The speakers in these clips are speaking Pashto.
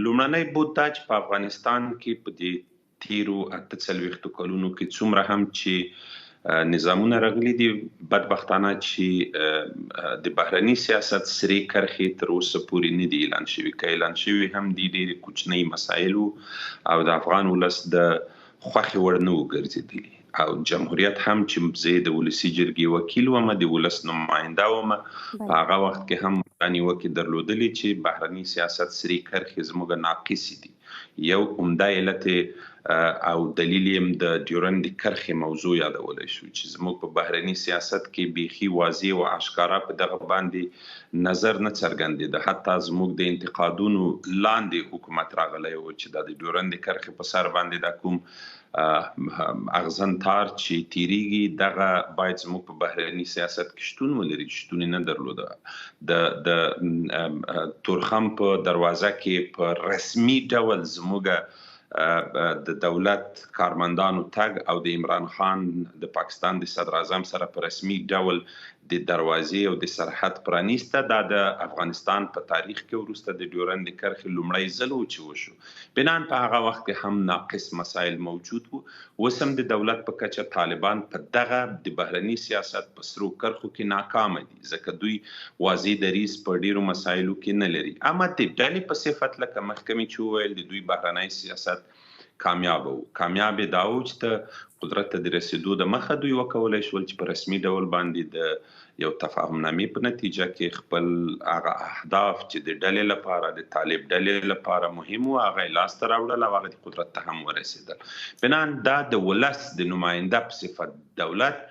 لومړنی بود دا چې په افغانستان کې په دې تیرو 48 کلونو کې څومره هم چې نظامونه راغلي دي، بدبختانه چې د بهرني سیاست سرې کرښې تر اوسه پورې نه دي اعلان شوي. که اعلان شوي هم دي ډېرې کوچنۍ مسایلو او د افغان ولس د خوښې وړ نه وګرځېدلي. او جمهوریت هم چې زه د ولسي جرګې وکیل وم، د ولس نماینده وم، په هغه وخت کې هم دا نیوکې درلودلې چې بهرني سیاست سرې کرښې زموږ ناقصې دي. یو عمده علت او دلیل یې د ډیورنډ کرښې موضوع یادولی شو چې زموږ په بهرني سیاست کې بیخي واضح او اشکاره په دغه باندې نظر نه څرګندېده. حتی زموږ د انتقادونو لاندې حکومت راغلی و چې دا د ډیورنډ کرښې په سر باندې دا کوم اغزن تار چې تیریږي دغه باید زموږ په بهرني سیاست کې شتون ولري. شتون یې نه درلوده. د تورخم په دروازه کې په رسمي ډول زموږ د دولت کارمندانو تګ او د عمران خان د پاکستان د صدر اعظم سره په رسمي ډول د دروازې او د سرحد پرانیسته، دا د افغانستان په تاریخ کې وروسته د ډیورنډ کرښې لومړی ځل و چې وشو. بنان په هغه وخت کې هم ناقص مسایل موجود وو. اوس هم د دولت په کچه طالبان په دغه د بهرني سیاست په سرو کرښو کې ناکامه دي، ځکه دوی واضح دریځ په ډیرو مسایلو کې نه لري. اما د ډلې په صفت لکه مخکې مې چې وویل د دوی بهرنی سیاست کامیاب و. کامیاب دا و چې ته قدرت ته د رسیدو د مخه دوی وکولی شول چې په رسمي ډول باندې د یو تفاهم نامې په نتیجه کې خپل هغه اهداف چې د ډلې لپاره د طالب ډلې لپاره مهم و هغه لاسته راوړل او هغه د قدرت ته هم ورسېدل. بنان دا د ولس د نماینده په صفت دولت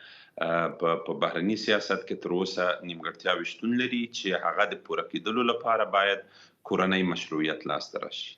په بهرني سیاست کې تر اوسه نیمګړتیاوې شتون لري چې هغه د پوره کېدلو لپاره باید کورنی مشروعیت لاسته راشي.